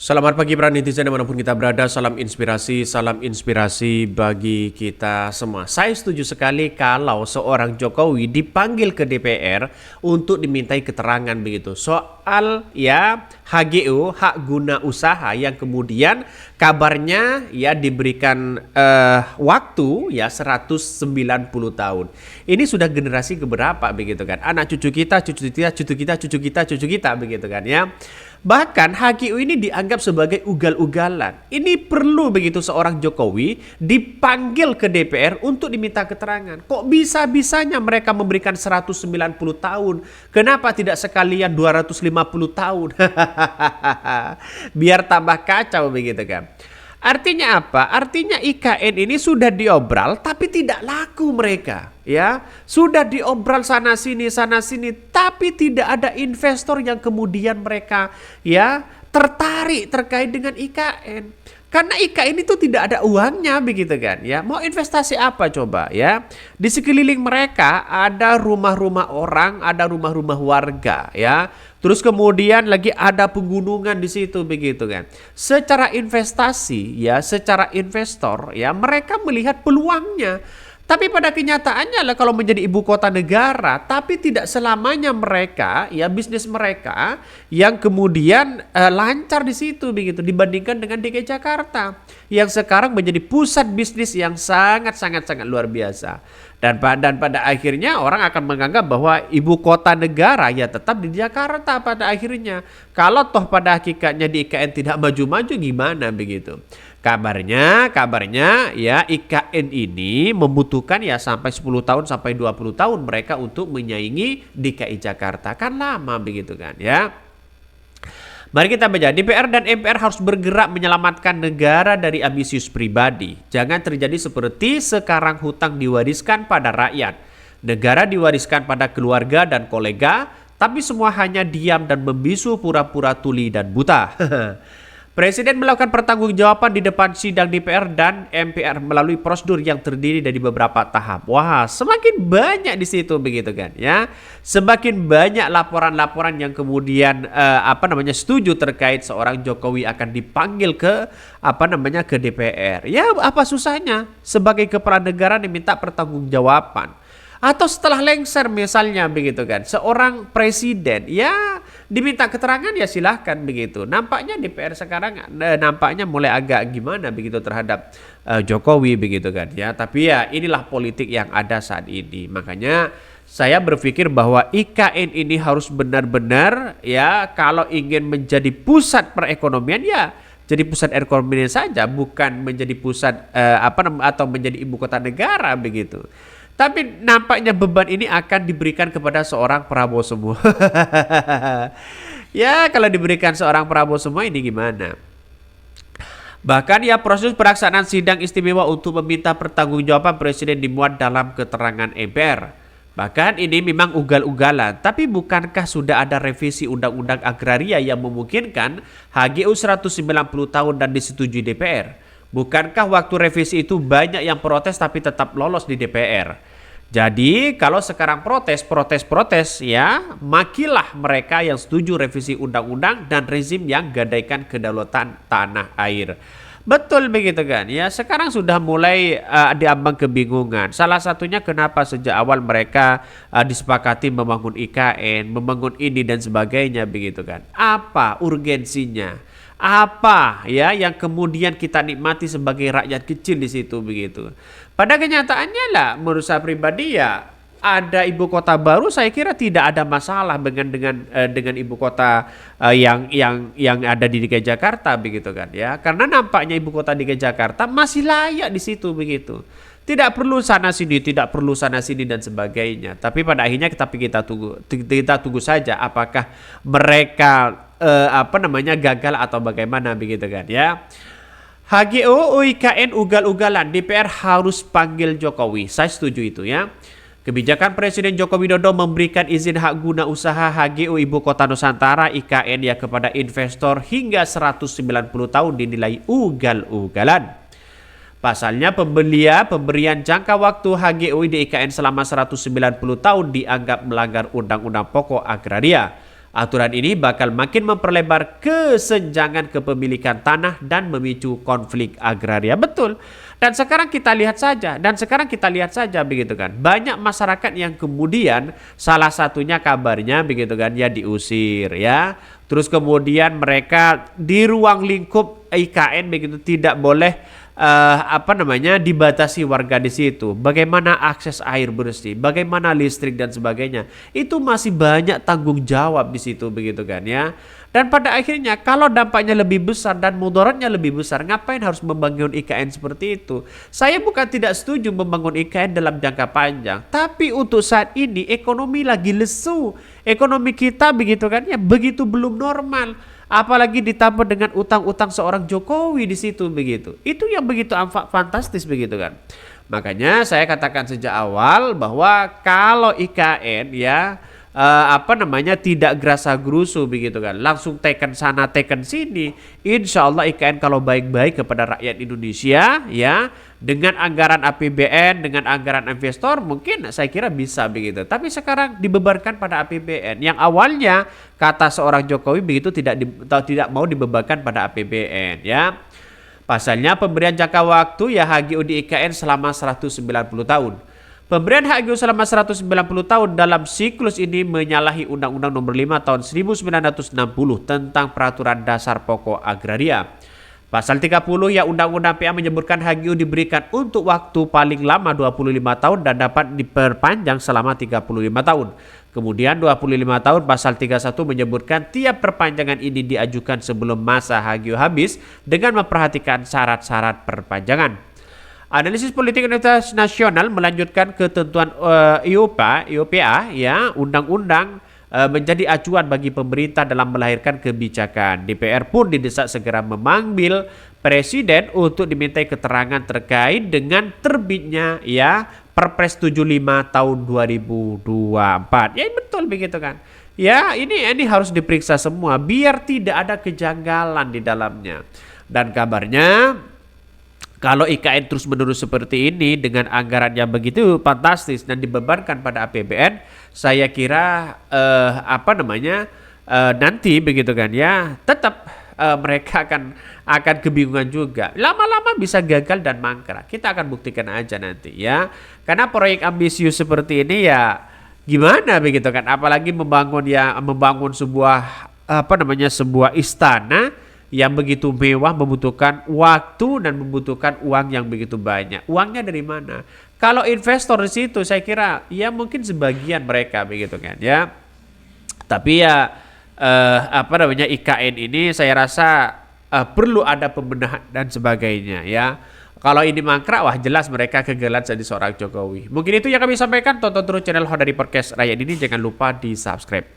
Selamat pagi para netizen dimanapun kita berada, salam inspirasi bagi kita semua. Saya setuju sekali kalau seorang Jokowi dipanggil ke DPR untuk dimintai keterangan begitu. Soal HGU, hak guna usaha yang kemudian kabarnya diberikan waktu 190 tahun. Ini sudah generasi keberapa begitu kan? Anak cucu kita begitu kan ya. Bahkan HGU ini dianggap sebagai ugal-ugalan. Ini perlu begitu seorang Jokowi dipanggil ke DPR untuk diminta keterangan. Kok bisa-bisanya mereka memberikan 190 tahun? Kenapa tidak sekalian 250 tahun? Biar tambah kacau begitu kan. Artinya apa? Artinya IKN ini sudah diobral tapi tidak laku mereka, ya. Sudah diobral sana sini tapi tidak ada investor yang kemudian mereka tertarik terkait dengan IKN. Karena IKN itu tidak ada uangnya begitu kan ya. Mau investasi apa coba ya? Di sekeliling mereka ada rumah-rumah orang, ada rumah-rumah warga ya. Terus kemudian lagi ada pegunungan di situ begitu kan. Secara investasi secara investor mereka melihat peluangnya. Tapi pada kenyataannya kalau menjadi ibu kota negara, tapi tidak selamanya mereka bisnis mereka yang kemudian lancar di situ begitu dibandingkan dengan DKI Jakarta yang sekarang menjadi pusat bisnis yang sangat luar biasa. Dan pada akhirnya orang akan menganggap bahwa ibu kota negara tetap di Jakarta pada akhirnya. Kalau toh pada hakikatnya di IKN tidak maju-maju gimana begitu. Kabarnya IKN ini membutuhkan sampai 10 tahun sampai 20 tahun mereka untuk menyaingi DKI Jakarta. Kan lama begitu kan ya. Mari kita baca, DPR dan MPR harus bergerak menyelamatkan negara dari ambisius pribadi. Jangan terjadi seperti sekarang hutang diwariskan pada rakyat. Negara diwariskan pada keluarga dan kolega, tapi semua hanya diam dan membisu pura-pura tuli dan buta. Presiden melakukan pertanggungjawaban di depan sidang DPR dan MPR melalui prosedur yang terdiri dari beberapa tahap. Wah, semakin banyak di situ begitu kan ya. Semakin banyak laporan-laporan yang kemudian setuju terkait seorang Jokowi akan dipanggil ke ke DPR. Ya, apa susahnya sebagai kepala negara diminta pertanggungjawaban. Atau setelah lengser misalnya begitu kan, seorang presiden diminta keterangan silahkan begitu. Nampaknya DPR sekarang nampaknya mulai agak gimana begitu terhadap Jokowi begitu kan ya. Tapi inilah politik yang ada saat ini. Makanya saya berpikir bahwa IKN ini harus benar-benar kalau ingin menjadi pusat perekonomian jadi pusat ekonomi saja, bukan menjadi pusat atau menjadi ibu kota negara begitu. Tapi nampaknya beban ini akan diberikan kepada seorang Prabowo semua. Kalau diberikan seorang Prabowo semua ini gimana? Bahkan proses pelaksanaan sidang istimewa untuk meminta pertanggungjawaban presiden dimuat dalam keterangan MPR. Bahkan ini memang ugal-ugalan, tapi bukankah sudah ada revisi Undang-Undang Agraria yang memungkinkan HGU 190 tahun dan disetujui DPR? Bukankah waktu revisi itu banyak yang protes tapi tetap lolos di DPR? Jadi kalau sekarang protes, makilah mereka yang setuju revisi undang-undang dan rezim yang gadaikan kedaulatan tanah air. Betul begitu kan ya. Sekarang sudah mulai diambang kebingungan. Salah satunya kenapa sejak awal mereka disepakati membangun IKN, membangun ini dan sebagainya begitu kan. Apa urgensinya? Apa yang kemudian kita nikmati sebagai rakyat kecil di situ begitu. Pada kenyataannya menurut saya pribadi ada ibu kota baru, saya kira tidak ada masalah dengan ibu kota yang ada di DKI Jakarta begitu kan ya. Karena nampaknya ibu kota DKI Jakarta masih layak di situ begitu. Tidak perlu sana sini dan sebagainya. Tapi pada akhirnya kita tunggu saja apakah mereka gagal atau bagaimana begitu kan ya. HGU IKN ugal-ugalan, DPR harus panggil Jokowi. Saya setuju itu ya. Kebijakan Presiden Joko Widodo memberikan izin hak guna usaha HGU Ibu Kota Nusantara IKN kepada investor hingga 190 tahun dinilai ugal-ugalan. Pasalnya pemberian jangka waktu HGU di IKN selama 190 tahun dianggap melanggar Undang-Undang Pokok Agraria. Aturan ini bakal makin memperlebar kesenjangan kepemilikan tanah dan memicu konflik agraria. Betul. Dan sekarang kita lihat saja begitu kan. Banyak masyarakat yang kemudian salah satunya kabarnya begitu kan ya diusir ya. Terus kemudian mereka di ruang lingkup IKN begitu tidak boleh dibatasi warga di situ. Bagaimana akses air bersih, bagaimana listrik dan sebagainya. Itu masih banyak tanggung jawab di situ begitu kan ya. Dan pada akhirnya kalau dampaknya lebih besar dan mudaratnya lebih besar, ngapain harus membangun IKN seperti itu? Saya bukan tidak setuju membangun IKN dalam jangka panjang, tapi untuk saat ini ekonomi lagi lesu. Ekonomi kita begitu kan ya begitu belum normal. Apalagi ditambah dengan utang-utang seorang Jokowi di situ begitu. Itu yang begitu fantastis begitu kan. Makanya saya katakan sejak awal bahwa kalau IKN ya tidak gerasa-gerusu begitu kan. Langsung teken sana teken sini. Insya Allah IKN kalau baik-baik kepada rakyat Indonesia ya, dengan anggaran APBN, dengan anggaran investor mungkin saya kira bisa begitu. Tapi sekarang dibebankan pada APBN yang awalnya kata seorang Jokowi begitu tidak mau dibebankan pada APBN ya. Pasalnya pemberian jangka waktu ya HGU di IKN selama 190 tahun. Pemberian HGU selama 190 tahun dalam siklus ini menyalahi Undang-Undang Nomor 5 Tahun 1960 tentang Peraturan Dasar Pokok Agraria. Pasal 30 ya Undang-Undang PA menyebutkan HGU diberikan untuk waktu paling lama 25 tahun dan dapat diperpanjang selama 35 tahun. Kemudian 25 tahun pasal 31 menyebutkan tiap perpanjangan ini diajukan sebelum masa HGU habis dengan memperhatikan syarat-syarat perpanjangan. Analisis Politik Identitas Nasional melanjutkan ketentuan IOPA ya, undang-undang menjadi acuan bagi pemerintah dalam melahirkan kebijakan. DPR pun didesak segera memanggil Presiden untuk dimintai keterangan terkait dengan terbitnya ya Perpres 75 tahun 2024. Ya betul begitu kan. Ya ini harus diperiksa semua biar tidak ada kejanggalan di dalamnya. Dan kabarnya kalau IKN terus-menerus seperti ini dengan anggaran yang begitu fantastis dan dibebankan pada APBN, saya kira nanti begitu kan ya, tetap mereka akan kebingungan juga. Lama-lama bisa gagal dan mangkrak. Kita akan buktikan aja nanti ya. Karena proyek ambisius seperti ini ya gimana begitu kan, apalagi membangun sebuah sebuah istana yang begitu mewah, membutuhkan waktu dan membutuhkan uang yang begitu banyak. Uangnya dari mana? Kalau investor di situ saya kira ya mungkin sebagian mereka begitu kan ya. Tapi ya IKN ini saya rasa perlu ada pembenahan dan sebagainya ya. Kalau ini mangkrak wah jelas mereka kegelan jadi seorang Jokowi. Mungkin itu yang kami sampaikan. Tonton terus channel Hodari Podcast Rakyat ini, jangan lupa di subscribe.